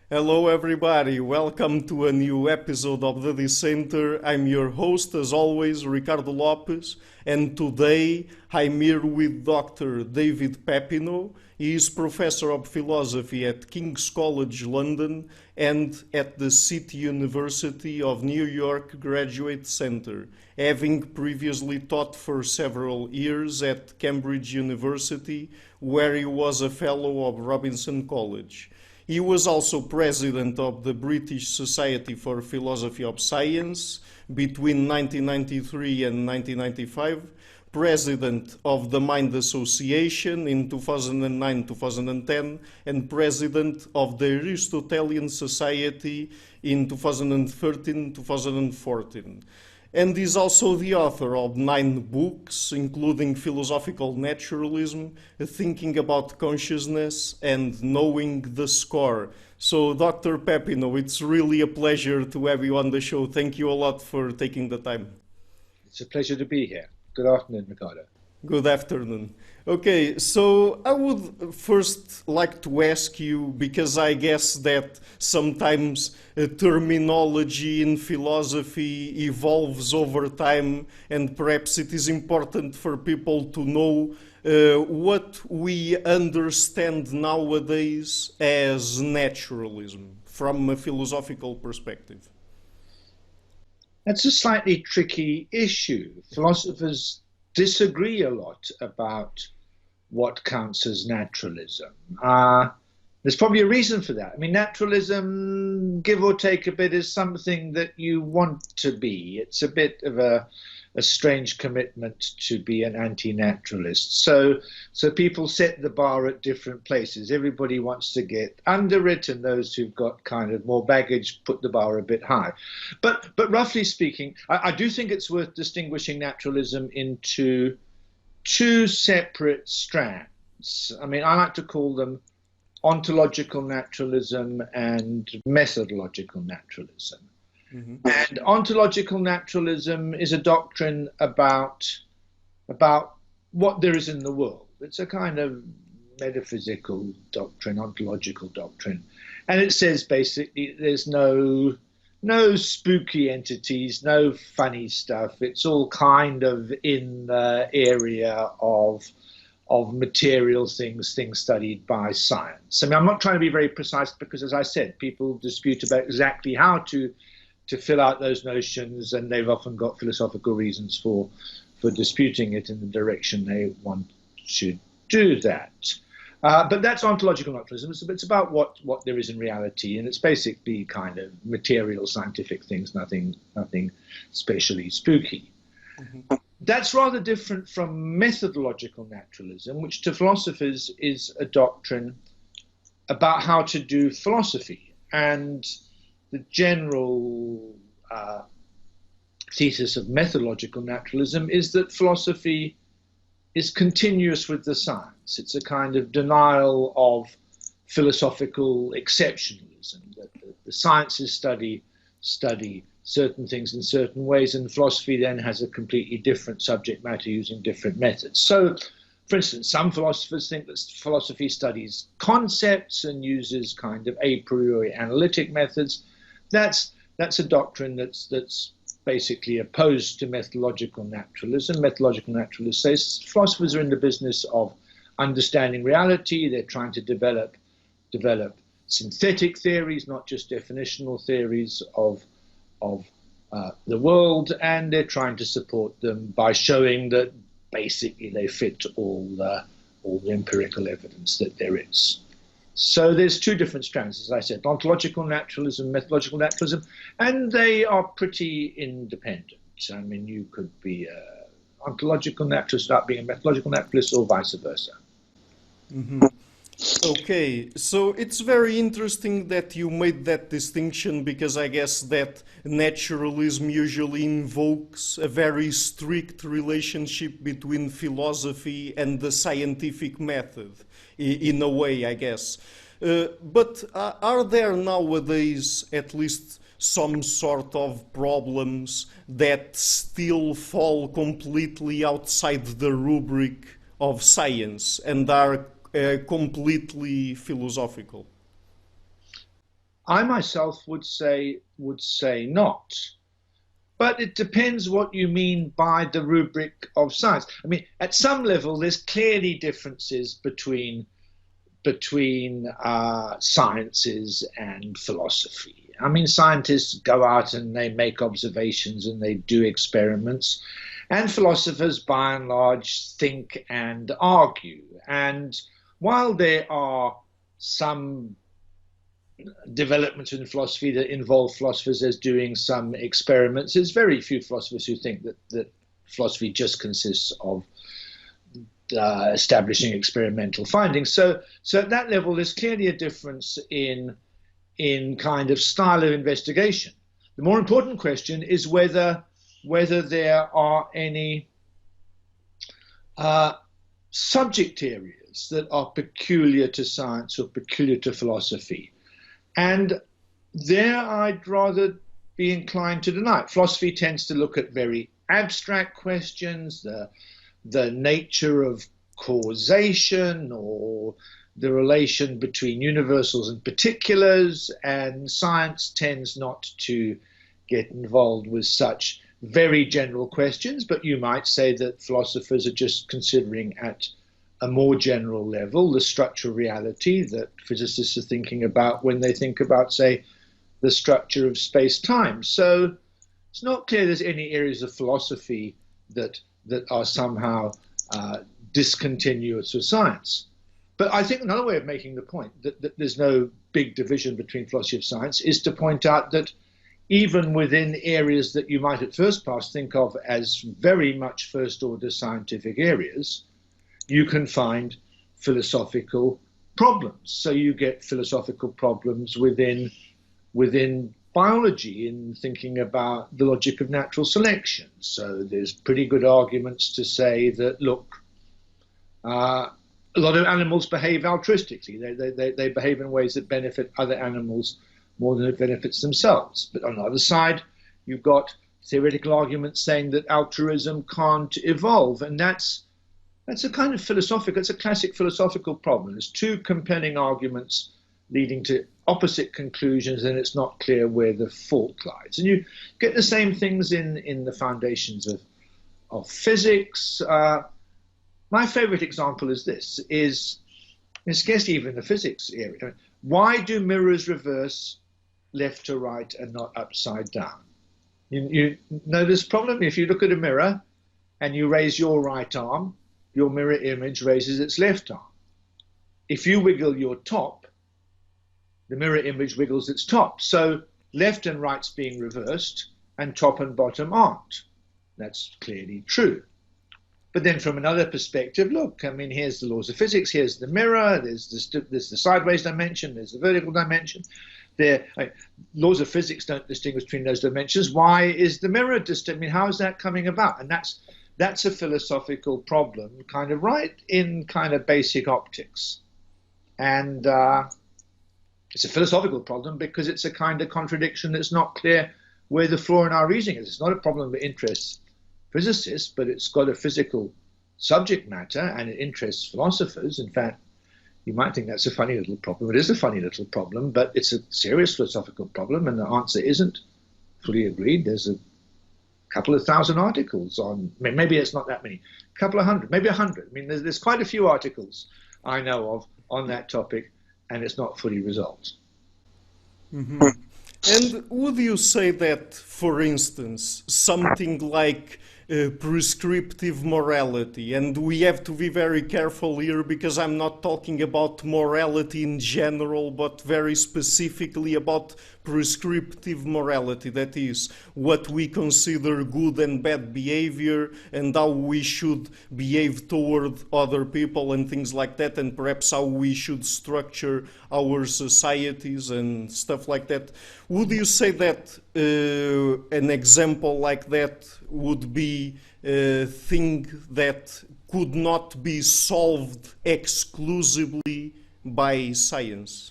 Hello, everybody. Welcome to a new episode of the Dissenter. I'm your host, as always, Ricardo Lopes, and today I'm here with Dr. David Papineau. He is Professor of Philosophy at King's College London and at the City University of New York Graduate Center, having previously taught for several years at Cambridge University, where he was a Fellow of Robinson College. He was also president of the British Society for Philosophy of Science between 1993 and 1995, president of the Mind Association in 2009-2010, and president of the Aristotelian Society in 2013-2014. And is also the author of 9 books, including Philosophical Naturalism, Thinking About Consciousness, and Knowing the Score. So, Dr. Papineau, it's really a pleasure to have you on the show. Thank you a lot for taking the time. It's a pleasure to be here. Good afternoon, Ricardo. Good afternoon. Okay, so I would first like to ask you, because I guess that sometimes terminology in philosophy evolves over time, and perhaps it is important for people to know what we understand nowadays as naturalism from a philosophical perspective. That's a slightly tricky issue. Philosophers disagree a lot about what counts as naturalism. There's probably a reason for that. I mean, naturalism, give or take a bit, is something that you want to be. It's a bit of a strange commitment to be an anti-naturalist. So people set the bar at different places. Everybody wants to get under it, and those who've got kind of more baggage put the bar a bit high. But roughly speaking, I do think it's worth distinguishing naturalism into 2 separate strands. I mean, I like to call them ontological naturalism and methodological naturalism. Mm-hmm. And ontological naturalism is a doctrine about what there is in the world. It's a kind of metaphysical doctrine, ontological doctrine. And it says basically there's no spooky entities, no funny stuff. It's all kind of in the area of material things studied by science. I mean, I'm not trying to be very precise because, as I said, people dispute about exactly how to fill out those notions, and they've often got philosophical reasons for disputing it in the direction they want to do that. But that's ontological naturalism. It's about what there is in reality, and it's basically kind of material scientific things, nothing especially spooky. Mm-hmm. That's rather different from methodological naturalism, which to philosophers is a doctrine about how to do philosophy. And the general thesis of methodological naturalism is that philosophy is continuous with the science. It's a kind of denial of philosophical exceptionalism, that the sciences study certain things in certain ways, and philosophy then has a completely different subject matter using different methods. So, for instance, some philosophers think that philosophy studies concepts and uses kind of a priori analytic methods. That's a doctrine that's basically opposed to methodological naturalism. Methodological naturalists say philosophers are in the business of understanding reality. They're trying to develop synthetic theories, not just definitional theories of the world, and they're trying to support them by showing that basically they fit all the empirical evidence that there is. So there's 2 different strands, as I said, ontological naturalism, methodological naturalism, and they are pretty independent. I mean, you could be an ontological naturalist without being a methodological naturalist, or vice versa. Mm-hmm. Okay, so it's very interesting that you made that distinction, because I guess that naturalism usually invokes a very strict relationship between philosophy and the scientific method, in a way, I guess. But are there nowadays at least some sort of problems that still fall completely outside the rubric of science and are completely philosophical? I myself would say not. But it depends what you mean by the rubric of science. I mean, at some level, there's clearly differences between sciences and philosophy. I mean, scientists go out and they make observations and they do experiments, and philosophers, by and large, think and argue. And while there are some developments in philosophy that involve philosophers as doing some experiments, there's very few philosophers who think that philosophy just consists of establishing experimental findings. So at that level, there's clearly a difference in kind of style of investigation. The more important question is whether there are any subject areas that are peculiar to science or peculiar to philosophy. And there I'd rather be inclined to deny it. Philosophy tends to look at very abstract questions, the nature of causation or the relation between universals and particulars, and science tends not to get involved with such very general questions, but you might say that philosophers are just considering at a more general level the structure of reality that physicists are thinking about when they think about, say, the structure of space-time. So it's not clear there's any areas of philosophy that are somehow discontinuous with science. But I think another way of making the point that there's no big division between philosophy and science is to point out that even within areas that you might at first pass think of as very much first-order scientific areas, you can find philosophical problems. So you get philosophical problems within biology in thinking about the logic of natural selection. So there's pretty good arguments to say that, look, a lot of animals behave altruistically. They behave in ways that benefit other animals more than it benefits themselves. But on the other side, you've got theoretical arguments saying that altruism can't evolve, and that's a kind of philosophical, it's a classic philosophical problem. There's two compelling arguments leading to opposite conclusions, and it's not clear where the fault lies. And you get the same things in the foundations of physics. My favorite example is this, it's scarcely even the physics area. Why do mirrors reverse left to right and not upside down? You know this problem? If you look at a mirror and you raise your right arm, your mirror image raises its left arm. If you wiggle your top, the mirror image wiggles its top. So left and right's being reversed and top and bottom aren't. That's clearly true. But then from another perspective, look, I mean, here's the laws of physics, here's the mirror, there's the sideways dimension, there's the vertical dimension. Laws of physics don't distinguish between those dimensions. Why is the mirror distinct? I mean, how is that coming about? And that's a philosophical problem, kind of right in kind of basic optics. And it's a philosophical problem because it's a kind of contradiction that's not clear where the flaw in our reasoning is. It's not a problem that interests physicists, but it's got a physical subject matter and it interests philosophers. In fact, you might think that's a funny little problem. It is a funny little problem, but it's a serious philosophical problem, and the answer isn't fully agreed. There's a couple of thousand articles on, maybe it's not that many, a couple of hundred, maybe 100. I mean, there's quite a few articles I know of on that topic, and it's not fully resolved. Mm-hmm. And would you say that, for instance, something like prescriptive morality, and we have to be very careful here because I'm not talking about morality in general, but very specifically about prescriptive morality, that is, what we consider good and bad behavior and how we should behave toward other people and things like that, and perhaps how we should structure our societies and stuff like that. Would you say that an example like that would be a thing that could not be solved exclusively by science?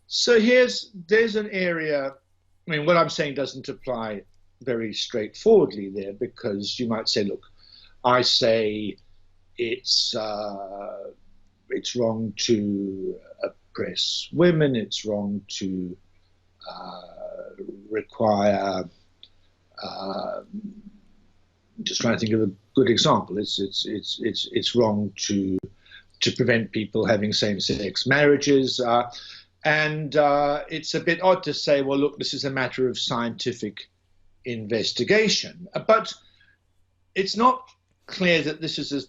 So there's an area, I mean, what I'm saying doesn't apply very straightforwardly there, because you might say, look, I say it's wrong to oppress women. It's wrong to require. Just trying to think of a good example. It's wrong to prevent people having same-sex marriages, and it's a bit odd to say, well, look, this is a matter of scientific investigation, but it's not clear that this is an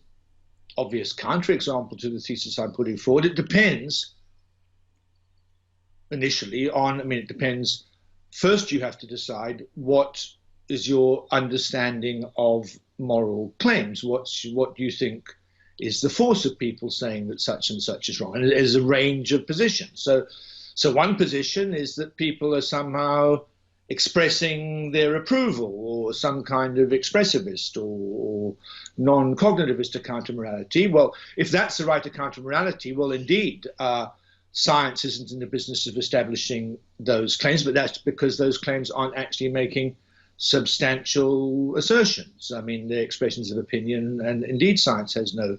obvious counterexample to the thesis I'm putting forward. It depends initially on, it depends. First, you have to decide what is your understanding of moral claims. What do you think is the force of people saying that such and such is wrong? And there's a range of positions. So one position is that people are somehow expressing their approval, or some kind of expressivist or non-cognitivist account of morality. Well, if that's the right account of morality, well, indeed, science isn't in the business of establishing those claims, but that's because those claims aren't actually making substantial assertions. They're expressions of opinion, and indeed science has no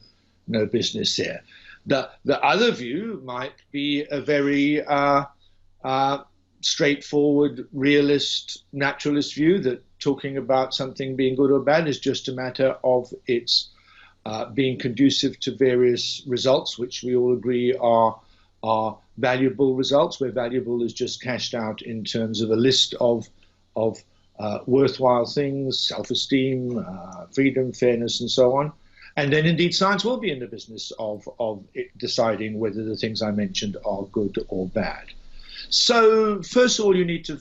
business there. The other view might be a very straightforward, realist, naturalist view, that talking about something being good or bad is just a matter of its being conducive to various results, which we all agree are valuable results, where valuable is just cashed out in terms of a list of worthwhile things, self-esteem, freedom, fairness, and so on. And then indeed science will be in the business of deciding whether the things I mentioned are good or bad. So first of all, you need to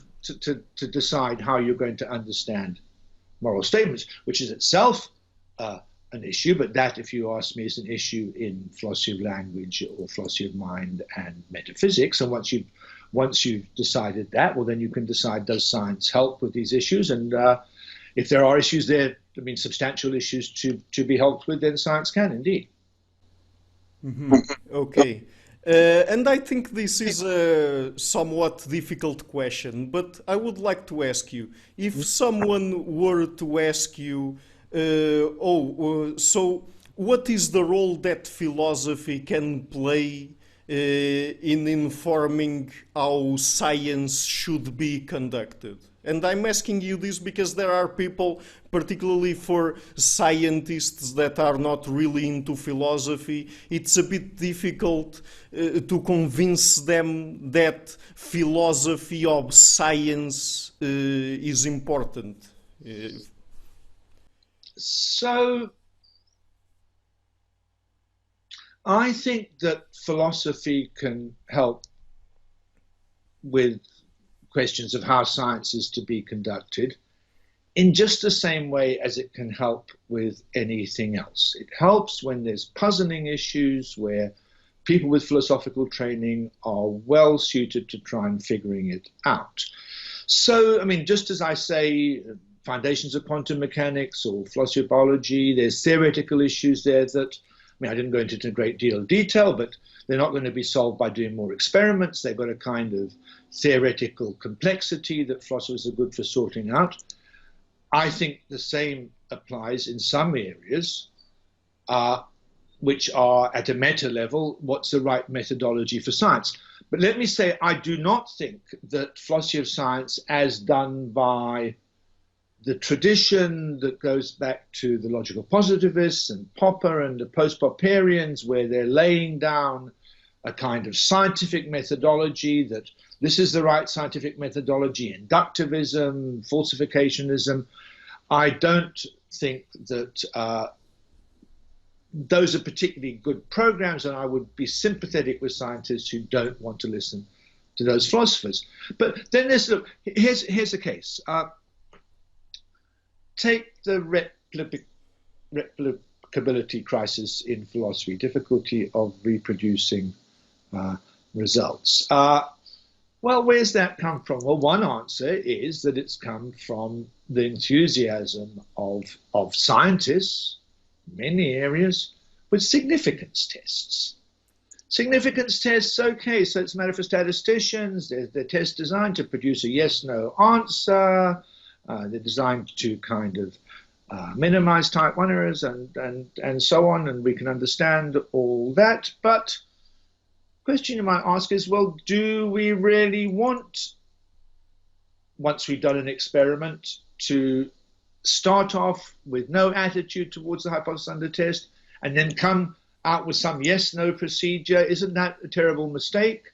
decide how you're going to understand moral statements, which is itself an issue, but that, if you ask me, is an issue in philosophy of language or philosophy of mind and metaphysics. And once you've decided that, well, then you can decide, does science help with these issues? And if there are issues there, substantial issues to be helped with, then science can indeed. Mm-hmm. Okay. And I think this is a somewhat difficult question, but I would like to ask you, if someone were to ask you, so what is the role that philosophy can play in informing how science should be conducted? And I'm asking you this because there are people, particularly for scientists that are not really into philosophy, it's a bit difficult to convince them that philosophy of science is important. So I think that philosophy can help with questions of how science is to be conducted in just the same way as it can help with anything else. It helps when there's puzzling issues where people with philosophical training are well suited to try and figuring it out. So, just as I say, foundations of quantum mechanics or philosophy of biology, there's theoretical issues there that, I didn't go into a great deal of detail, but they're not going to be solved by doing more experiments. They've got a kind of theoretical complexity that philosophers are good for sorting out. I think the same applies in some areas, which are at a meta level, what's the right methodology for science? But let me say, I do not think that philosophy of science, as done by the tradition that goes back to the logical positivists and Popper and the post-Popperians, where they're laying down a kind of scientific methodology, that this is the right scientific methodology, inductivism, falsificationism. I don't think that those are particularly good programs, and I would be sympathetic with scientists who don't want to listen to those philosophers. But then here's a case. Take the replicability crisis in philosophy, difficulty of reproducing results. Well, where's that come from? Well, one answer is that it's come from the enthusiasm of scientists in many areas with significance tests. Significance tests, okay, so it's a matter for statisticians. They're tests designed to produce a yes-no answer. They're designed to kind of minimize type 1 errors and so on, and we can understand all that. But question you might ask is, well, do we really want, once we've done an experiment, to start off with no attitude towards the hypothesis under test and then come out with some yes-no procedure? Isn't that a terrible mistake?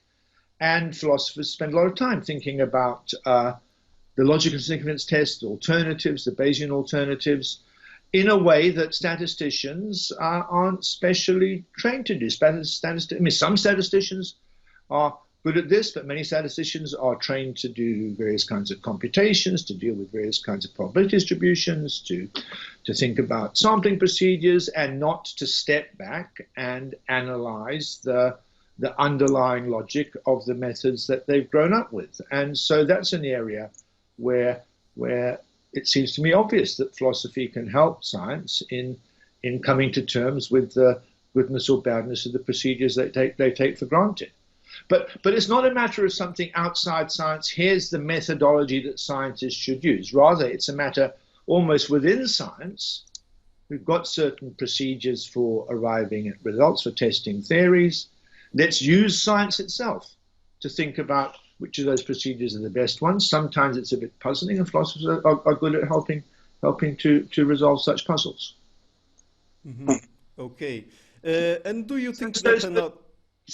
And philosophers spend a lot of time thinking about the logical significance test, the alternatives, the Bayesian alternatives, in a way that statisticians aren't specially trained to do. Some statisticians are good at this, but many statisticians are trained to do various kinds of computations, to deal with various kinds of probability distributions, to think about sampling procedures, and not to step back and analyze the underlying logic of the methods that they've grown up with. And so that's an area where it seems to me obvious that philosophy can help science in coming to terms with the goodness or badness of the procedures they take for granted. But it's not a matter of something outside science. Here's the methodology that scientists should use. Rather, it's a matter almost within science. We've got certain procedures for arriving at results, for testing theories. Let's use science itself to think about which of those procedures are the best ones. Sometimes it's a bit puzzling, and philosophers are good at helping to resolve such puzzles. Mm-hmm. Okay. And do you think that...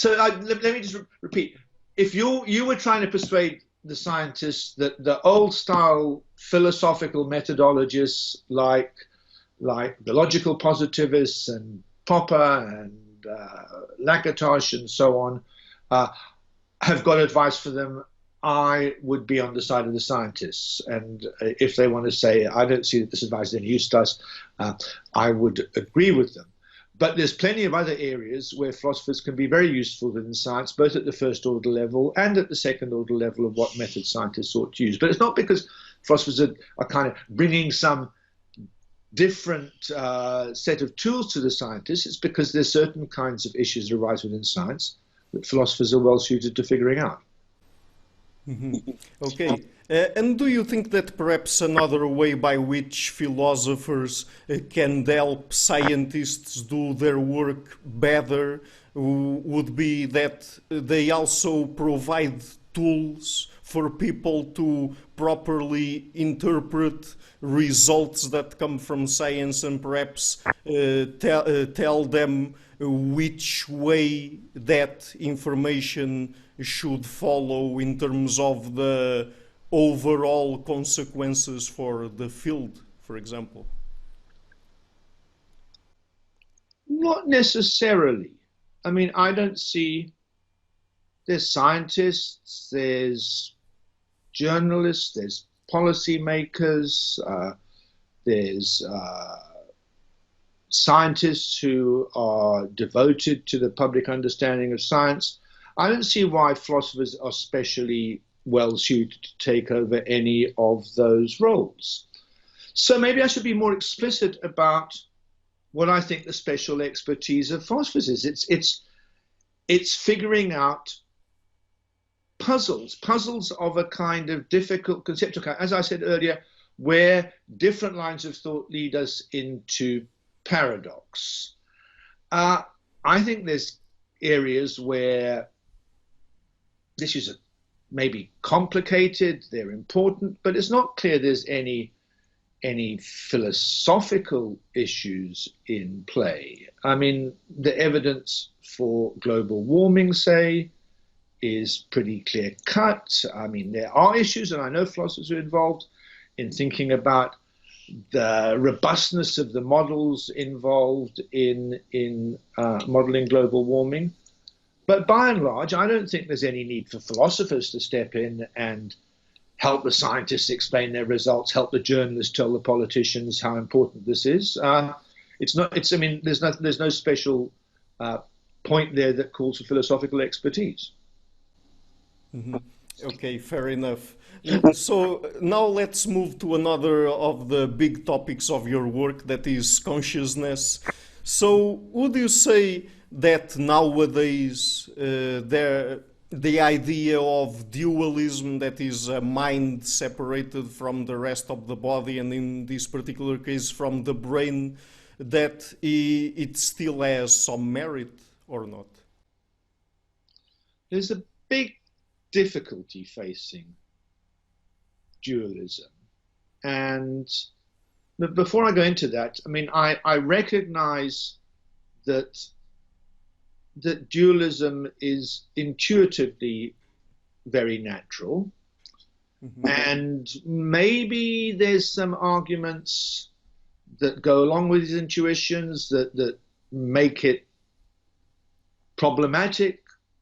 let me just repeat. If you were trying to persuade the scientists that the old-style philosophical methodologists like the logical positivists and Popper and Lakatos and so on have got advice for them, I would be on the side of the scientists. And if they want to say, I don't see that this advice is any use to us, I would agree with them. But there's plenty of other areas where philosophers can be very useful within science, both at the first order level and at the second order level of what method scientists ought to use. But it's not because philosophers are kind of bringing some different set of tools to the scientists. It's because there's certain kinds of issues that arise within science that philosophers are well suited to figuring out. Mm-hmm. Okay. And do you think that perhaps another way by which philosophers can help scientists do their work better would be that they also provide tools for people to properly interpret results that come from science and perhaps tell them which way that information should follow in terms of the overall consequences for the field, for example? Not necessarily. I mean, I don't see... There's scientists, there's journalists, there's policymakers, there's scientists who are devoted to the public understanding of science. I don't see why philosophers are specially well suited to take over any of those roles. So maybe I should be more explicit about what I think the special expertise of philosophers is. It's figuring out puzzles of a kind of difficult conceptual kind, as I said earlier, where different lines of thought lead us into paradox. I think there's areas where issues are maybe complicated, they're important, but it's not clear there's any philosophical issues in play. I mean, the evidence for global warming, say, is pretty clear-cut. I mean, there are issues, and I know philosophers are involved in thinking about the robustness of the models involved in modeling global warming. But by and large, I don't think there's any need for philosophers to step in and help the scientists explain their results, help the journalists tell the politicians how important this is. I mean, there's no special point there that calls for philosophical expertise. Mm-hmm. Okay, fair enough. So now let's move to another of the big topics of your work, that is consciousness. So would you say that nowadays the idea of dualism, that is a mind separated from the rest of the body, and in this particular case from the brain, that it still has some merit or not? there's a big difficulty facing dualism. And before I go into that, I mean, I recognize that dualism is intuitively very natural. Mm-hmm. And maybe there's some arguments that go along with these intuitions that make it problematic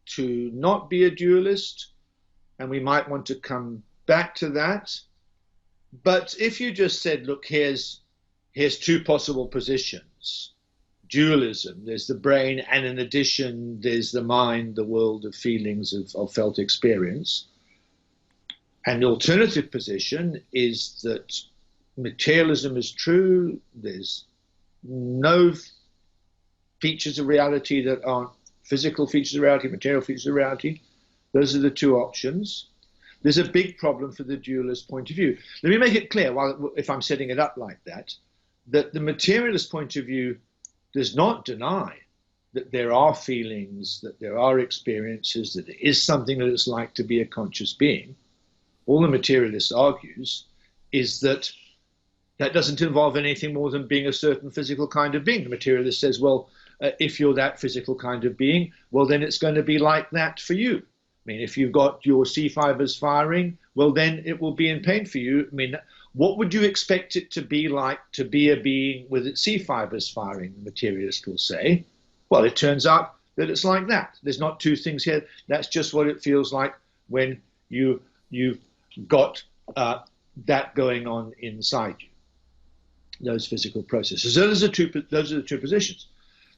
to not be a dualist, and we might want to come back to that. But if you just said, look, here's two possible positions. Dualism, there's the brain, and in addition, there's the mind, the world of feelings, of felt experience. And the alternative position is that materialism is true, there's no features of reality that aren't physical features of reality, material features of reality. Those are the two options. There's a big problem for the dualist point of view. Let me make it clear, if I'm setting it up like that the materialist point of view does not deny that there are feelings, that there are experiences, that there is something that it's like to be a conscious being. All the materialist argues is that doesn't involve anything more than being a certain physical kind of being. The materialist says, well, if you're that physical kind of being, well, then it's going to be like that for you. I mean, if you've got your C fibers firing, well, then it will be in pain for you. I mean, what would you expect it to be like to be a being with its C fibers firing, the materialist will say? Well, it turns out that it's like that. There's not two things here. That's just what it feels like when you've got that going on inside you, those physical processes. So those are the two positions.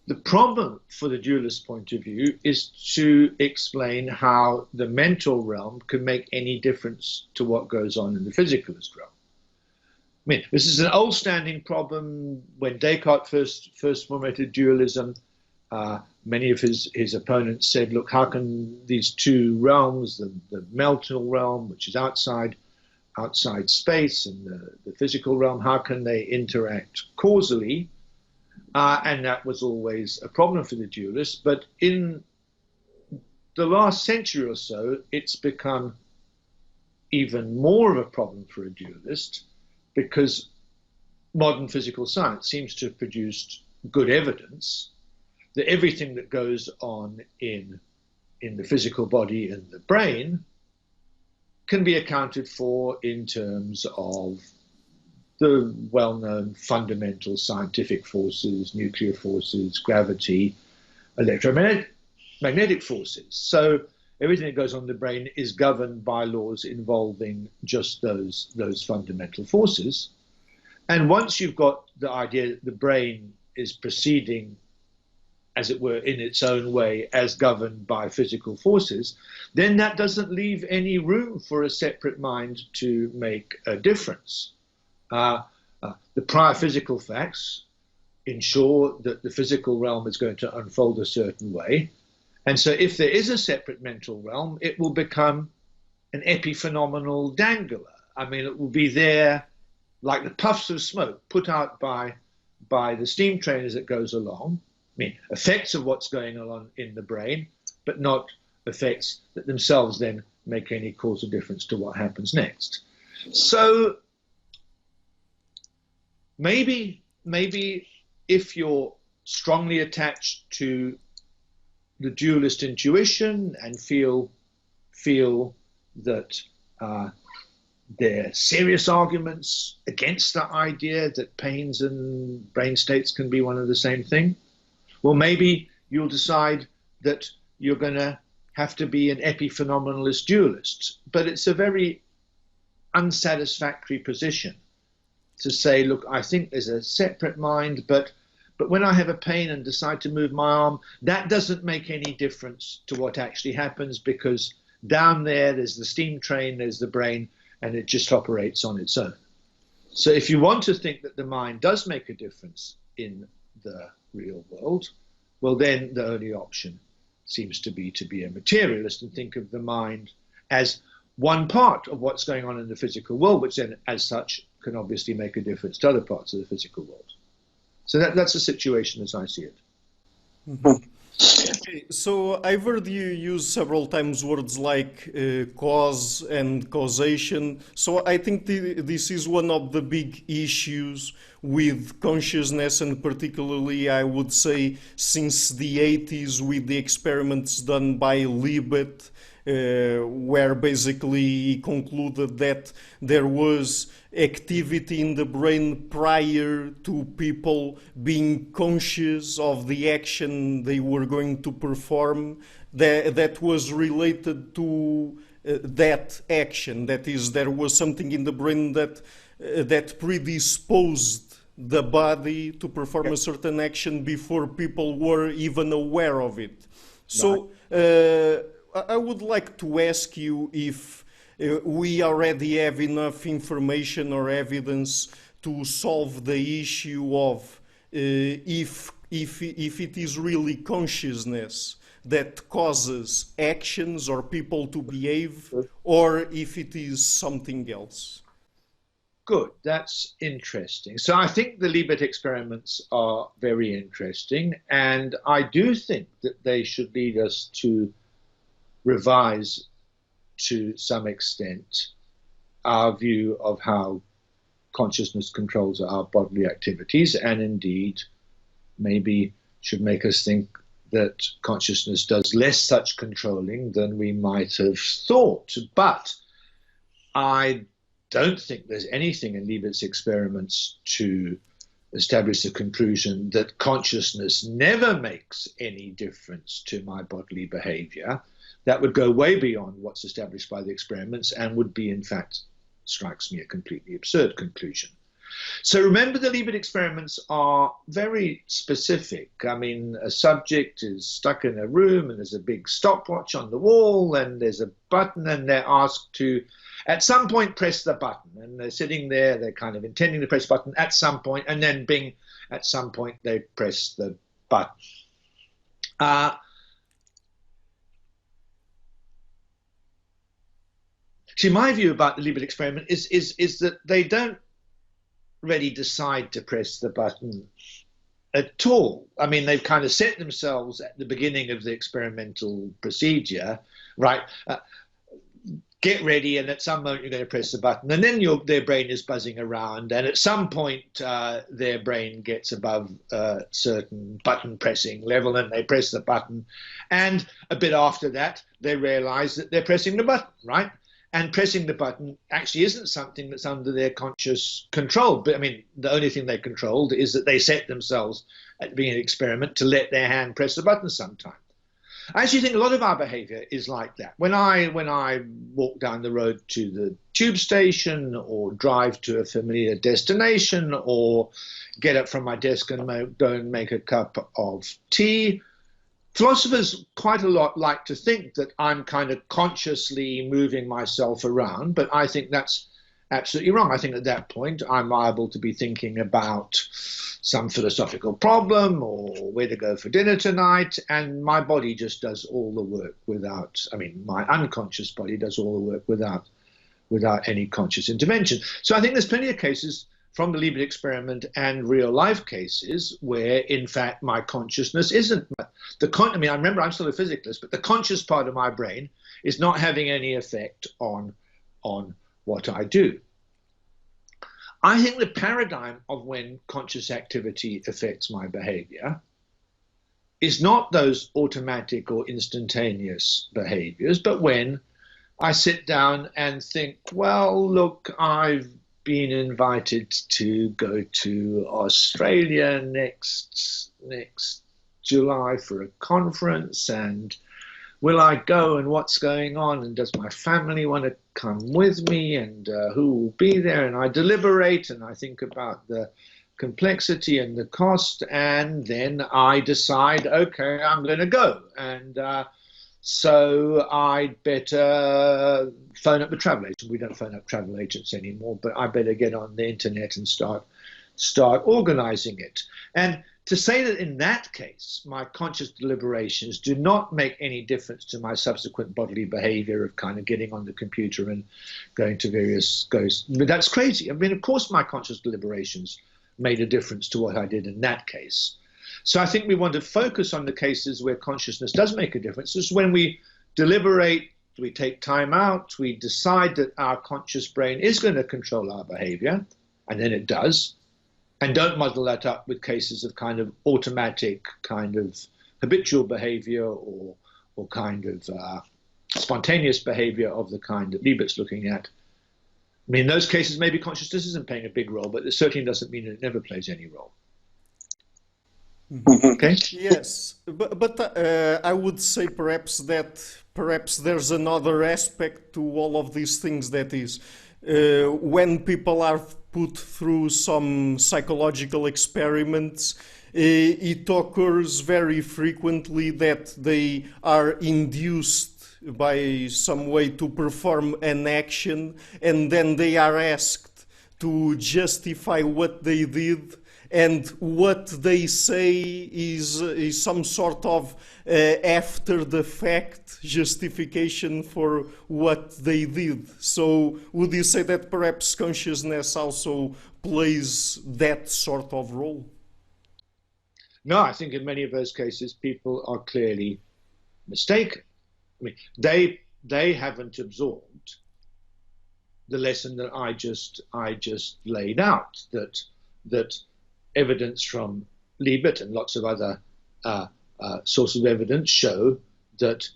The problem for the dualist point of view is to explain how the mental realm can make any difference to what goes on in the physicalist realm. I mean, this is an old standing problem. When Descartes first formulated dualism, many of his opponents said, look, how can these two realms, the mental realm, which is outside space, and the physical realm, how can they interact causally? And that was always a problem for the dualists. But in the last century or so, it's become even more of a problem for a dualist, because modern physical science seems to have produced good evidence that everything that goes on in the physical body and the brain can be accounted for in terms of the well-known fundamental scientific forces, nuclear forces, gravity, electromagnetic forces. So everything that goes on in the brain is governed by laws involving just those fundamental forces. And once you've got the idea that the brain is proceeding, as it were, in its own way, as governed by physical forces, then that doesn't leave any room for a separate mind to make a difference. The prior physical facts ensure that the physical realm is going to unfold a certain way. And so if there is a separate mental realm, it will become an epiphenomenal dangler. I mean, it will be there like the puffs of smoke put out by the steam train as it goes along. I mean, effects of what's going on in the brain, but not effects that themselves then make any causal difference to what happens next. So maybe if you're strongly attached to the dualist intuition and feel that there are serious arguments against the idea that pains and brain states can be one and the same thing, well, maybe you'll decide that you're going to have to be an epiphenomenalist dualist. But it's a very unsatisfactory position to say, look, I think there's a separate mind, but when I have a pain and decide to move my arm, that doesn't make any difference to what actually happens, because down there's the steam train, there's the brain, and it just operates on its own. So if you want to think that the mind does make a difference in the real world, well, then the only option seems to be a materialist and think of the mind as one part of what's going on in the physical world, which then, as such, can obviously make a difference to other parts of the physical world. So that's the situation as I see it. Mm-hmm. Okay, so I've heard you use several times words like cause and causation. So I think this is one of the big issues with consciousness, and particularly, I would say, since the 80s with the experiments done by Libet, where basically he concluded that there was activity in the brain prior to people being conscious of the action they were going to perform, that was related to that action. That is, there was something in the brain that predisposed the body to perform a certain action before people were even aware of it. So I would like to ask you if we already have enough information or evidence to solve the issue of if it is really consciousness that causes actions or people to behave, or if it is something else. Good, that's interesting. So I think the Libet experiments are very interesting, and I do think that they should lead us to revise to some extent our view of how consciousness controls our bodily activities, and indeed maybe should make us think that consciousness does less such controlling than we might have thought. But I don't think there's anything in Libet's experiments to establish the conclusion that consciousness never makes any difference to my bodily behavior. That would go way beyond what's established by the experiments and would be, in fact, strikes me, a completely absurd conclusion. So remember, the Libet experiments are very specific. I mean, a subject is stuck in a room and there's a big stopwatch on the wall and there's a button, and they're asked to, at some point, press the button. And they're sitting there, they're kind of intending to press the button at some point, and then bing, at some point they press the button. See, my view about the Libet experiment is that they don't really decide to press the button at all. I mean, they've kind of set themselves at the beginning of the experimental procedure, right? Get ready, and at some moment you're going to press the button, and then their brain is buzzing around, and at some point their brain gets above a certain button pressing level, and they press the button, and a bit after that they realize that they're pressing the button, right? And pressing the button actually isn't something that's under their conscious control. But I mean, the only thing they controlled is that they set themselves at the beginning of the experiment to let their hand press the button sometime. I actually think a lot of our behavior is like that. When I walk down the road to the tube station, or drive to a familiar destination, or get up from my desk and go and make a cup of tea, philosophers quite a lot like to think that I'm kind of consciously moving myself around, but I think that's absolutely wrong. I think at that point I'm liable to be thinking about some philosophical problem or where to go for dinner tonight, and my body just does all the work without, I mean, my unconscious body does all the work without any conscious intervention. So I think there's plenty of cases from the Libet experiment and real life cases where, in fact, my consciousness isn't. I mean, I remember I'm still a physicalist, but the conscious part of my brain is not having any effect on what I do. I think the paradigm of when conscious activity affects my behavior is not those automatic or instantaneous behaviors, but when I sit down and think, well, look, I've been invited to go to Australia next July for a conference, and will I go, and what's going on, and does my family want to come with me, and who will be there? And I deliberate and I think about the complexity and the cost, and then I decide, okay, I'm going to go, and so I'd better phone up the travel agent. We don't phone up travel agents anymore, but I better get on the internet and start organizing it. And to say that in that case, my conscious deliberations do not make any difference to my subsequent bodily behavior of kind of getting on the computer and going to various goes, but that's crazy. I mean, of course, my conscious deliberations made a difference to what I did in that case. So I think we want to focus on the cases where consciousness does make a difference. This is when we deliberate, we take time out, we decide that our conscious brain is going to control our behavior, and then it does, and don't muddle that up with cases of kind of automatic, kind of habitual behavior or kind of spontaneous behavior of the kind that Libet's looking at. I mean, in those cases, maybe consciousness isn't playing a big role, but it certainly doesn't mean it never plays any role. Okay? Yes, but I would say perhaps there's another aspect to all of these things, that is, when people are put through some psychological experiments, it occurs very frequently that they are induced by some way to perform an action, and then they are asked to justify what they did, and what they say is some sort of after the fact justification for what they did. So would you say that perhaps consciousness also plays that sort of role? No, I think in many of those cases people are clearly mistaken. I mean, they haven't absorbed the lesson that I just laid out, that evidence from Libet and lots of other sources of evidence show that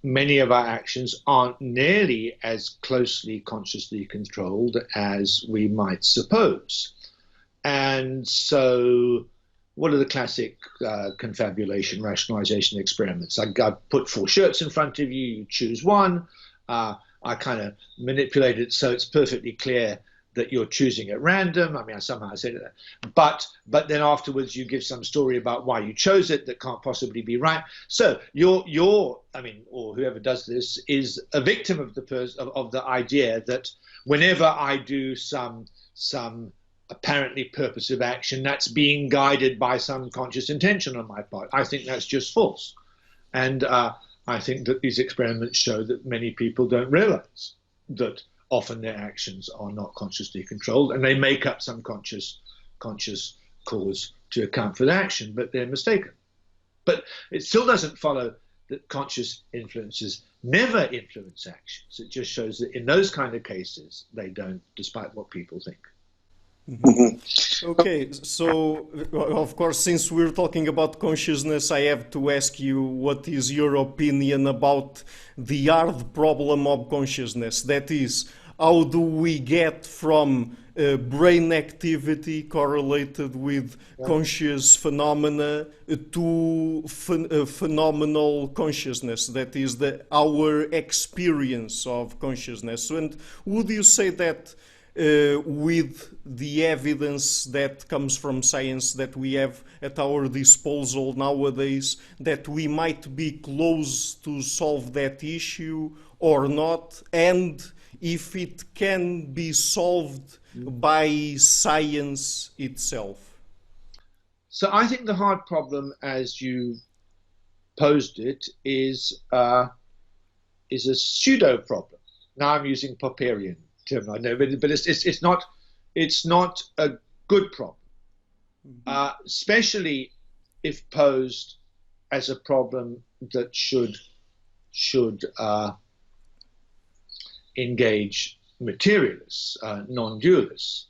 many of our actions aren't nearly as closely consciously controlled as we might suppose. And so what are the classic confabulation, rationalization experiments? I put 4 shirts in front of you, you choose one. I kind of manipulate it so it's perfectly clear that you're choosing at random. I mean, somehow I said that. But then afterwards you give some story about why you chose it that can't possibly be right. So you're I mean, or whoever does this is a victim of the idea that whenever I do some apparently purposive action, that's being guided by some conscious intention on my part. I think that's just false. And I think that these experiments show that many people don't realize that often their actions are not consciously controlled, and they make up some conscious cause to account for the action, but they're mistaken. But it still doesn't follow that conscious influences never influence actions. It just shows that in those kind of cases, they don't, despite what people think. Okay, so of course, since we're talking about consciousness, I have to ask you, what is your opinion about the hard problem of consciousness? That is, how do we get from brain activity correlated with conscious phenomena to phenomenal consciousness? That is, our experience of consciousness. And would you say that with the evidence that comes from science that we have at our disposal nowadays, that we might be close to solve that issue or not, and if it can be solved by science itself? So I think the hard problem, as you posed it, is a pseudo problem. Now I'm using Popperian term, I know, but it's not a good problem, especially if posed as a problem that should engage materialists, non-dualists.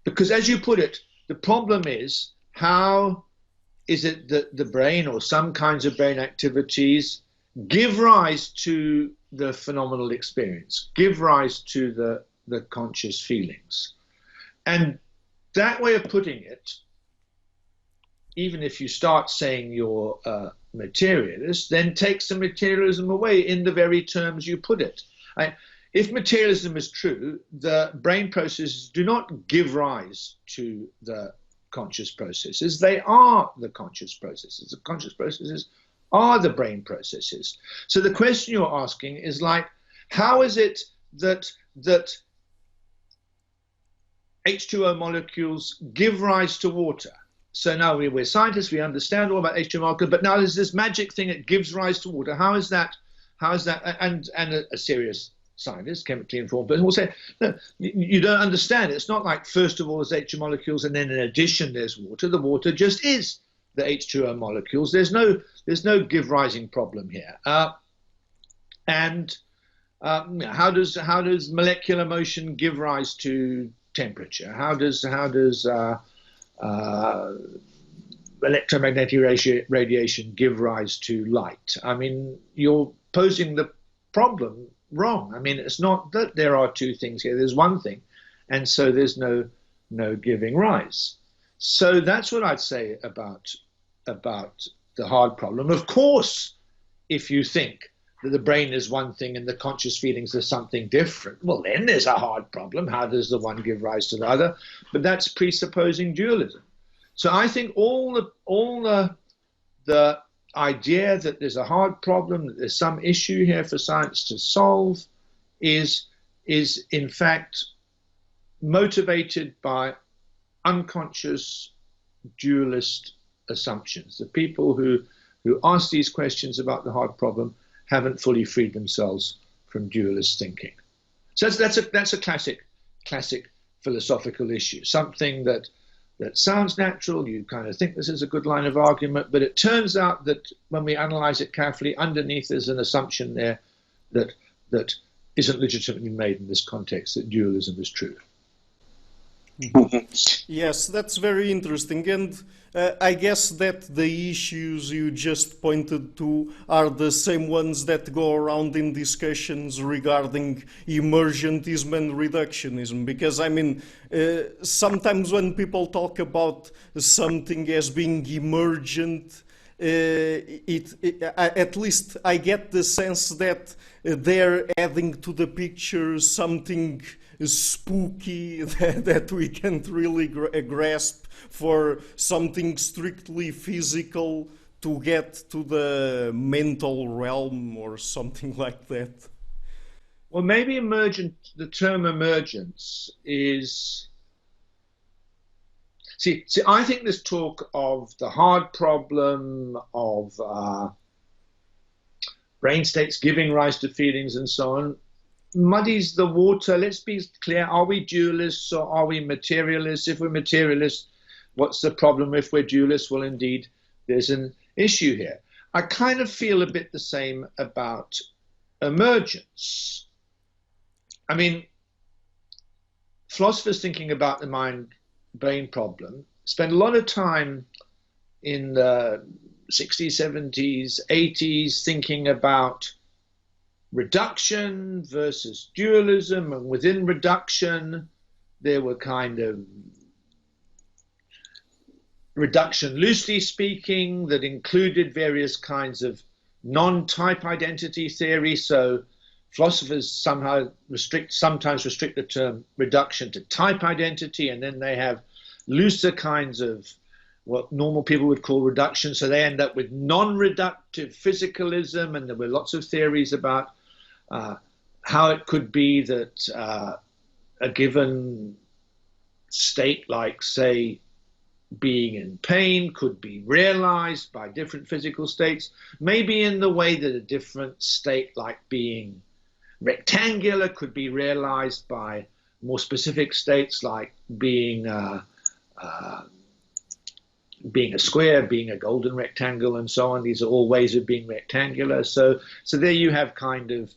Because as you put it, the problem is, how is it that the brain or some kinds of brain activities give rise to the phenomenal experience, give rise to the conscious feelings? And that way of putting it, even if you start saying you're materialist, then takes the materialism away in the very terms you put it. If materialism is true, the brain processes do not give rise to the conscious processes. They are the conscious processes. The conscious processes are the brain processes. So the question you're asking is like, how is it that H2O molecules give rise to water? So now we're scientists, we understand all about H2O molecules, but now there's this magic thing that gives rise to water. How is that? And a serious scientist, chemically informed person, will say, no, you don't understand. It's not like first of all there's H2O molecules and then in addition there's water. The water just is. the H2O molecules. There's no give-rising problem here. And how does molecular motion give rise to temperature? How does electromagnetic radiation give rise to light? I mean, you're posing the problem wrong. I mean, it's not that there are two things here. There's one thing, and so there's no giving rise. So that's what I'd say about the hard problem. Of course, if you think that the brain is one thing and the conscious feelings are something different, well, then there's a hard problem. How does the one give rise to the other? But that's presupposing dualism. So I think all the idea that there's a hard problem, that there's some issue here for science to solve, is in fact motivated by unconscious dualist assumptions. The people who ask these questions about the hard problem haven't fully freed themselves from dualist thinking. So that's a classic philosophical issue, something that sounds natural. You kind of think this is a good line of argument, but it turns out that when we analyze it carefully, underneath there's an assumption there that isn't legitimately made in this context, that dualism is true. Yes, that's very interesting, and I guess that the issues you just pointed to are the same ones that go around in discussions regarding emergentism and reductionism, because I mean, sometimes when people talk about something as being emergent, at least I get the sense that they're adding to the picture something spooky that we can't really grasp for something strictly physical to get to the mental realm or something like that. Well, maybe the term emergence is... See, I think this talk of the hard problem, of brain states giving rise to feelings and so on, muddies the water. Let's be clear, are we dualists or are we materialists? If we're materialists, what's the problem? If we're dualists, well, indeed, there's an issue here. I kind of feel a bit the same about emergence. I mean, philosophers thinking about the mind-brain problem spend a lot of time in the 60s, 70s, 80s thinking about reduction versus dualism, and within reduction there were kind of reduction, loosely speaking, that included various kinds of non-type identity theory. So philosophers sometimes restrict the term reduction to type identity, and then they have looser kinds of what normal people would call reduction. So they end up with non-reductive physicalism, and there were lots of theories about how it could be that a given state, like, say, being in pain, could be realized by different physical states, maybe in the way that a different state, like being rectangular, could be realized by more specific states, like being a square, being a golden rectangle, and so on. These are all ways of being rectangular. So there you have kind of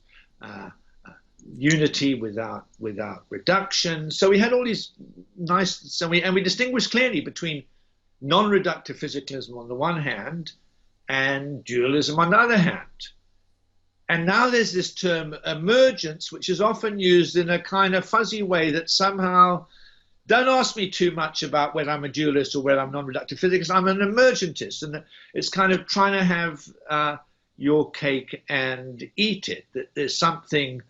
unity without reduction. So we had all these nice, and we distinguished clearly between non-reductive physicalism on the one hand and dualism on the other hand. And now there's this term emergence, which is often used in a kind of fuzzy way that somehow, don't ask me too much about whether I'm a dualist or whether I'm non-reductive physicist. I'm an emergentist, and it's kind of trying to have your cake and eat it, that there's something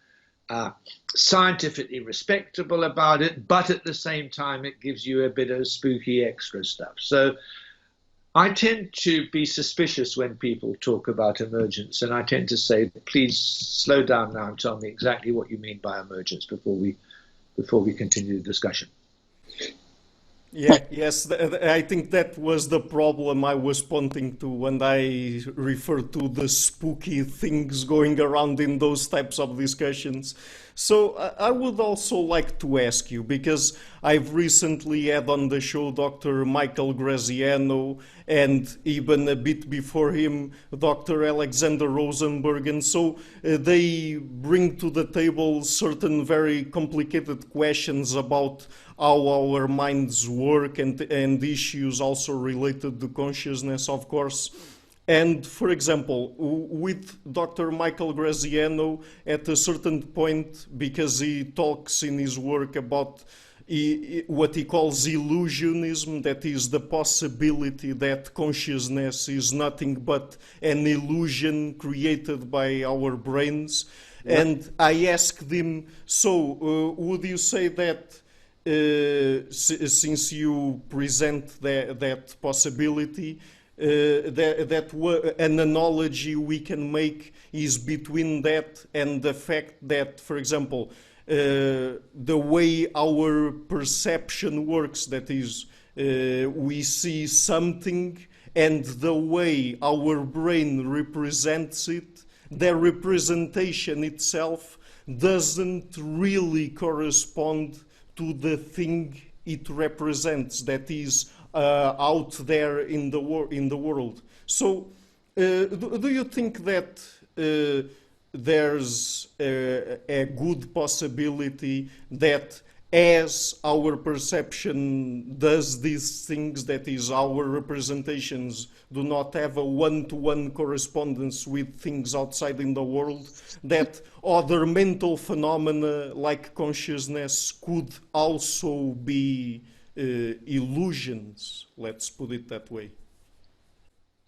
scientifically respectable about it, but at the same time it gives you a bit of spooky extra stuff. So I tend to be suspicious when people talk about emergence, and I tend to say, please slow down now and tell me exactly what you mean by emergence before we continue the discussion. Yeah, yes, I think that was the problem I was pointing to when I referred to the spooky things going around in those types of discussions. So I would also like to ask you, because I've recently had on the show Dr. Michael Graziano, and even a bit before him, Dr. Alexander Rosenberg. And so they bring to the table certain very complicated questions about how our minds work, and issues also related to consciousness, of course. And, for example, with Dr. Michael Graziano, at a certain point, because he talks in his work about what he calls illusionism, that is the possibility that consciousness is nothing but an illusion created by our brains. Yeah. And I asked him, so would you say that since you present that possibility, that an analogy we can make is between that and the fact that, for example, the way our perception works, that is, we see something, and the way our brain represents it, the representation itself doesn't really correspond to the thing it represents, that is out there in the world. So, do you think that there's a good possibility that as our perception does these things, that is, our representations do not have a one-to-one correspondence with things outside in the world, that other mental phenomena like consciousness could also be illusions, let's put it that way?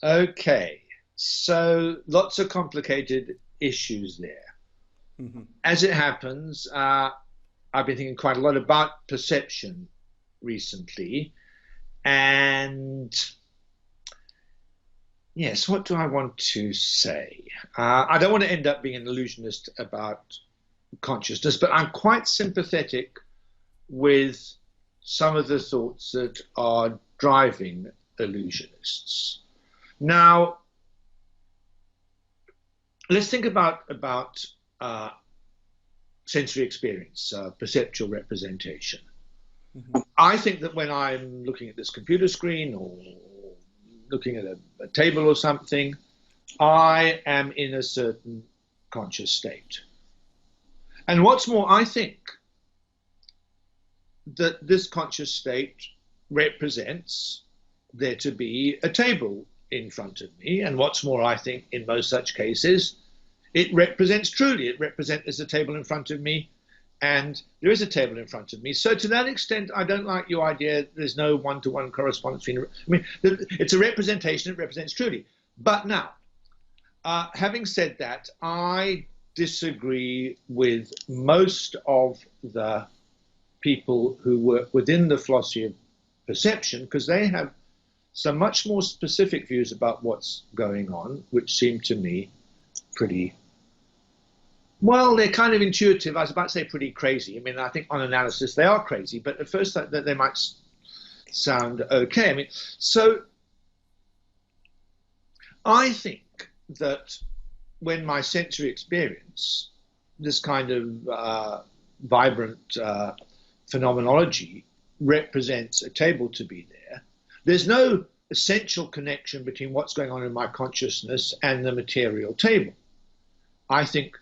Okay, so lots of complicated issues there. Mm-hmm. As it happens, I've been thinking quite a lot about perception recently, and yes, what do I want to say? I don't want to end up being an illusionist about consciousness, but I'm quite sympathetic with some of the thoughts that are driving illusionists. Now, let's think about sensory experience, perceptual representation. Mm-hmm. I think that when I'm looking at this computer screen or looking at a table or something, I am in a certain conscious state. And what's more, I think that this conscious state represents there to be a table in front of me. And what's more, I think in most such cases, it represents truly, it represents there's a table in front of me, and there is a table in front of me. So to that extent, I don't like your idea there's no one-to-one correspondence between, I mean, it's a representation, it represents truly. But now, having said that, I disagree with most of the people who work within the philosophy of perception, because they have some much more specific views about what's going on, which seem to me pretty, well, they're kind of intuitive. I was about to say pretty crazy. I mean, I think on analysis they are crazy, but at first that they might sound okay. I mean, so I think that when my sensory experience, this kind of vibrant phenomenology represents a table to be there, there's no essential connection between what's going on in my consciousness and the material table. I think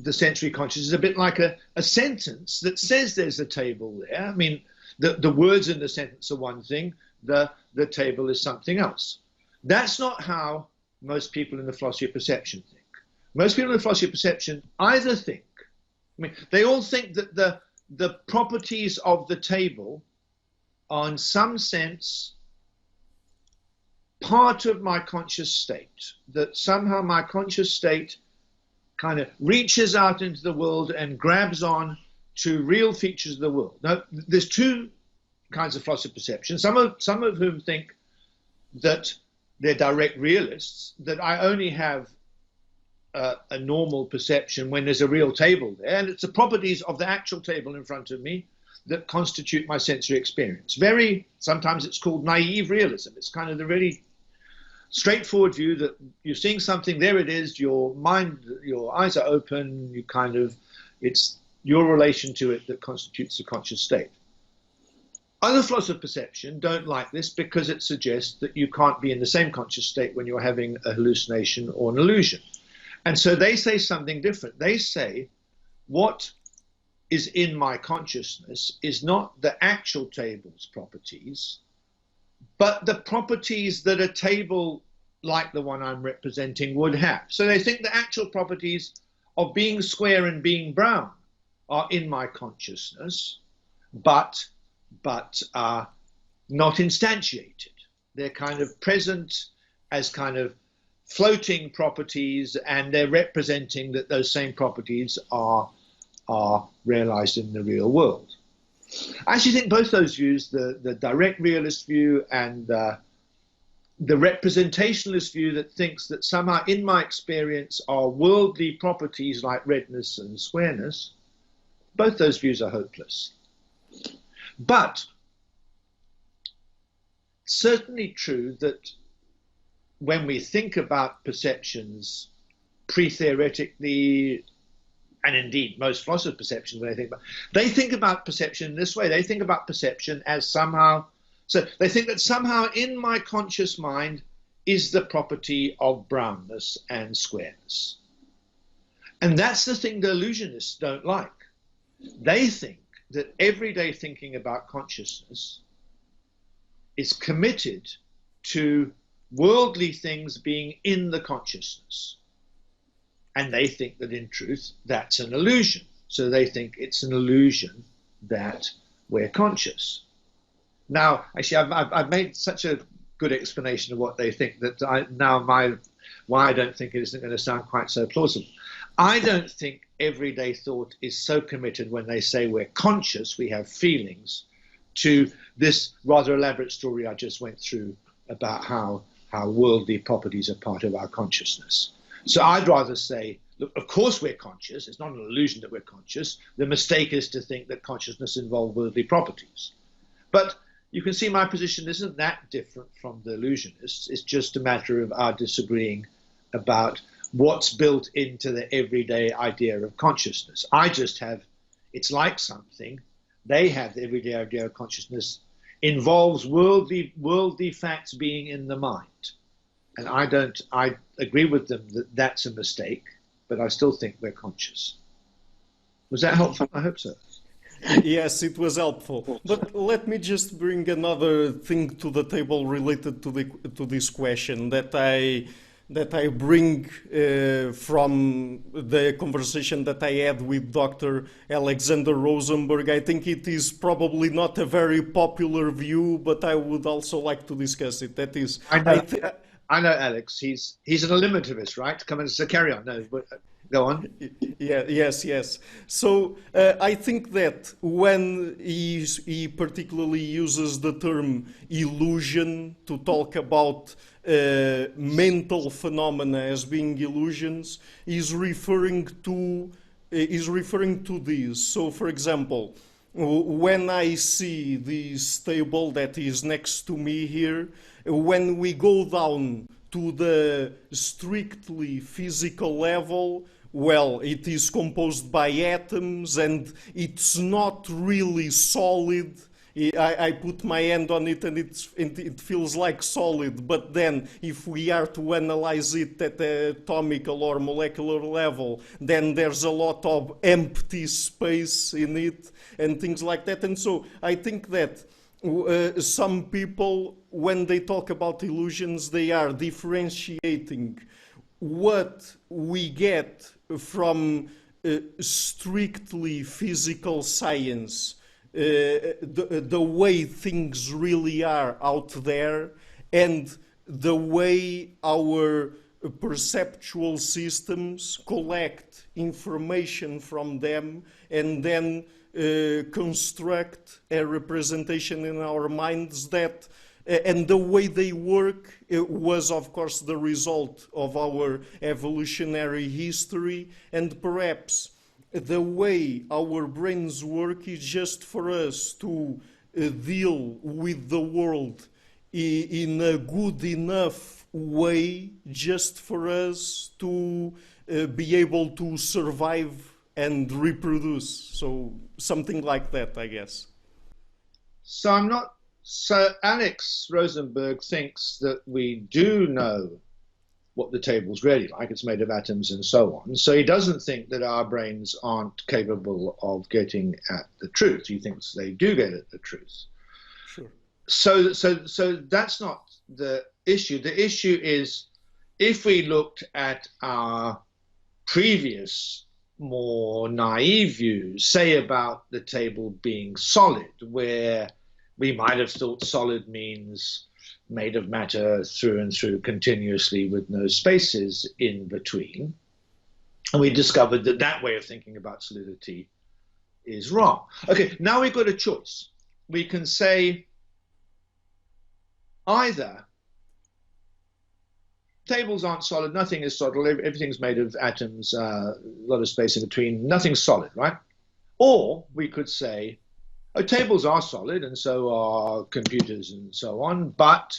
the sensory consciousness is a bit like a sentence that says there's a table there. I mean, the words in the sentence are one thing, the table is something else. That's not how most people in the philosophy of perception think. Most people in the philosophy of perception either think, I mean, they all think that the properties of the table are in some sense part of my conscious state, that somehow my conscious state kind of reaches out into the world and grabs on to real features of the world. Now, there's two kinds of philosophy of perception, some of whom think that they're direct realists, that I only have a normal perception when there's a real table there, and it's the properties of the actual table in front of me that constitute my sensory experience. Sometimes it's called naive realism. It's kind of the really straightforward view that you're seeing something, there it is, your mind, your eyes are open, it's your relation to it that constitutes the conscious state. Other philosophers of perception don't like this because it suggests that you can't be in the same conscious state when you're having a hallucination or an illusion. And so they say something different. They say what is in my consciousness is not the actual table's properties, but the properties that a table like the one I'm representing would have. So they think the actual properties of being square and being brown are in my consciousness, but are not instantiated. They're kind of present as kind of floating properties, and they're representing that those same properties are realized in the real world. I actually think both those views, the direct realist view and the representationalist view that thinks that somehow in my experience are worldly properties like redness and squareness, both those views are hopeless. But certainly true that when we think about perceptions pre-theoretically, and indeed most philosophers' perceptions, when they think about perception in this way. They think about perception as somehow, so they think that somehow in my conscious mind is the property of brownness and squareness. And that's the thing the illusionists don't like. They think that everyday thinking about consciousness is committed to worldly things being in the consciousness. And they think that in truth, that's an illusion. So they think it's an illusion that we're conscious. Now, actually, I've made such a good explanation of what they think that why I don't think it isn't going to sound quite so plausible. I don't think everyday thought is so committed when they say we're conscious, we have feelings, to this rather elaborate story I just went through about how worldly properties are part of our consciousness. So I'd rather say, look, of course we're conscious. It's not an illusion that we're conscious. The mistake is to think that consciousness involves worldly properties. But you can see my position isn't that different from the illusionists. It's just a matter of our disagreeing about what's built into the everyday idea of consciousness. I just have, it's like something. They have the everyday idea of consciousness involves worldly facts being in the mind. And I agree with them that that's a mistake, but I still think we're conscious. Was that helpful? I hope so. Yes, it was helpful. But let me just bring another thing to the table related to this question that I bring from the conversation that I had with Dr. Alexander Rosenberg. I think it is probably not a very popular view, but I would also like to discuss it. That is, I know Alex. He's an eliminativist, right? Come on, so carry on. No, but go on. Yeah, yes. So I think that when he particularly uses the term illusion to talk about mental phenomena as being illusions, is referring to this. So, for example, when I see this table that is next to me here, when we go down to the strictly physical level, well, it is composed by atoms and it's not really solid. I put my hand on it and it feels like solid, but then if we are to analyze it at the atomical or molecular level, then there's a lot of empty space in it and things like that. And so I think that some people, when they talk about illusions, they are differentiating what we get from strictly physical science, the way things really are out there, and the way our perceptual systems collect information from them and then construct a representation in our minds that, and the way they work was, of course, the result of our evolutionary history, and perhaps the way our brains work is just for us to deal with the world in a good enough way, just for us to be able to survive and reproduce. So something like that, I guess. So I'm not. So Alex Rosenberg thinks that we do know what the table's really like. It's made of atoms and so on. So he doesn't think that our brains aren't capable of getting at the truth. He thinks they do get at the truth. Sure. So that's not the issue. The issue is if we looked at our previous, more naive views, say about the table being solid, where we might have thought solid means made of matter through and through continuously with no spaces in between. And we discovered that that way of thinking about solidity is wrong. Okay, now we've got a choice. We can say either tables aren't solid, nothing is solid, everything's made of atoms, a lot of space in between, nothing's solid, right? Or we could say, oh, tables are solid and so are computers and so on, but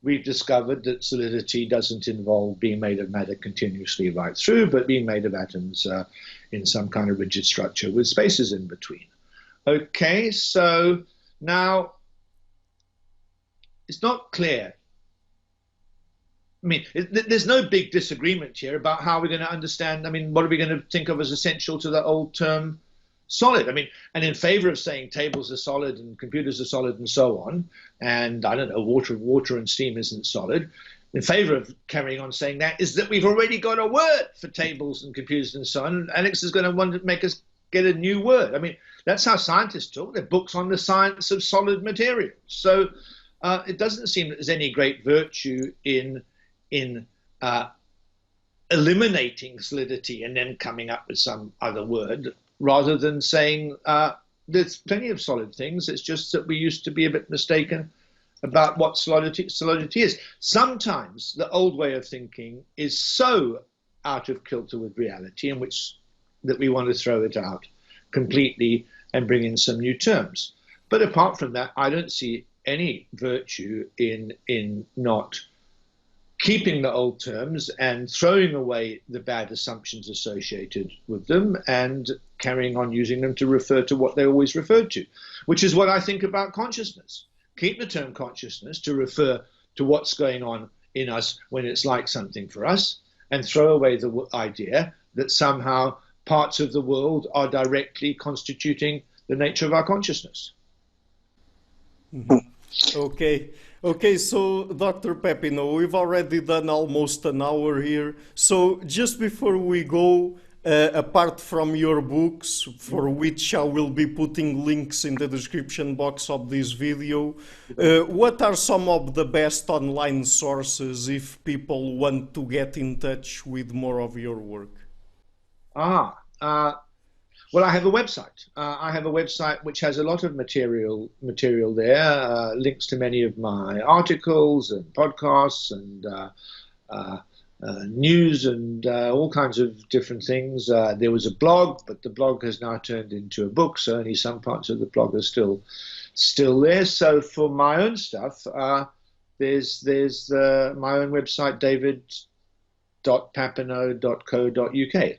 we've discovered that solidity doesn't involve being made of matter continuously right through, but being made of atoms in some kind of rigid structure with spaces in between. Okay, so now it's not clear. I mean, there's no big disagreement here about how we're going to understand, I mean, what are we going to think of as essential to the old term solid? I mean, and in favor of saying tables are solid and computers are solid and so on, and I don't know, water and steam isn't solid, in favor of carrying on saying that is that we've already got a word for tables and computers and so on. Alex is going to want to make us get a new word. I mean, that's how scientists talk. There are books on the science of solid materials. So it doesn't seem that there's any great virtue in eliminating solidity and then coming up with some other word, rather than saying there's plenty of solid things. It's just that we used to be a bit mistaken about what solidity is. Sometimes the old way of thinking is so out of kilter with reality in which that we want to throw it out completely and bring in some new terms. But apart from that, I don't see any virtue in not keeping the old terms and throwing away the bad assumptions associated with them and carrying on using them to refer to what they always referred to, which is what I think about consciousness. Keep the term consciousness to refer to what's going on in us when it's like something for us, and throw away the idea that somehow parts of the world are directly constituting the nature of our consciousness. Mm-hmm. Okay, so Dr. Papineau, we've already done almost an hour here. So just before we go, apart from your books, for which I will be putting links in the description box of this video, what are some of the best online sources if people want to get in touch with more of your work? Well, I have a website. I have a website which has a lot of material there, links to many of my articles and podcasts and news and all kinds of different things. There was a blog, but the blog has now turned into a book, so only some parts of the blog are still there. So for my own stuff, there's my own website, david.papineau.co.uk.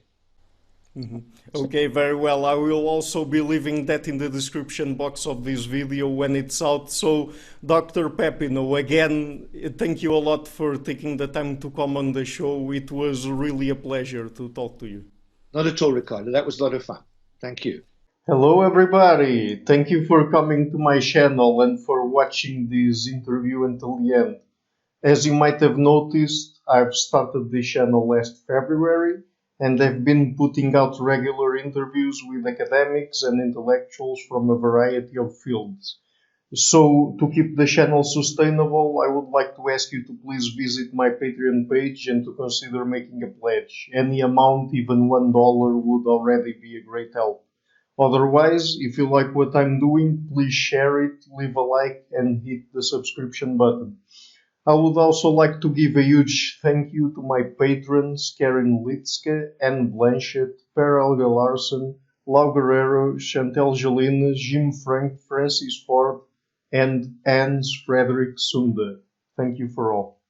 Mm-hmm. Okay, very well. I will also be leaving that in the description box of this video when it's out. So, Dr. Papineau, again, thank you a lot for taking the time to come on the show. It was really a pleasure to talk to you. Not at all, Ricardo. That was a lot of fun. Thank you. Hello, everybody. Thank you for coming to my channel and for watching this interview until the end. As you might have noticed, I've started this channel last February, and I've been putting out regular interviews with academics and intellectuals from a variety of fields. So, to keep the channel sustainable, I would like to ask you to please visit my Patreon page and to consider making a pledge. Any amount, even $1, would already be a great help. Otherwise, if you like what I'm doing, please share it, leave a like, and hit the subscription button. I would also like to give a huge thank you to my patrons Karen Litzke, Anne Blanchett, Per Helga Larsen, Lau Guerrero, Chantel Gelina, Jim Frank, Francis Ford, and Hans Frederick Sunda. Thank you for all.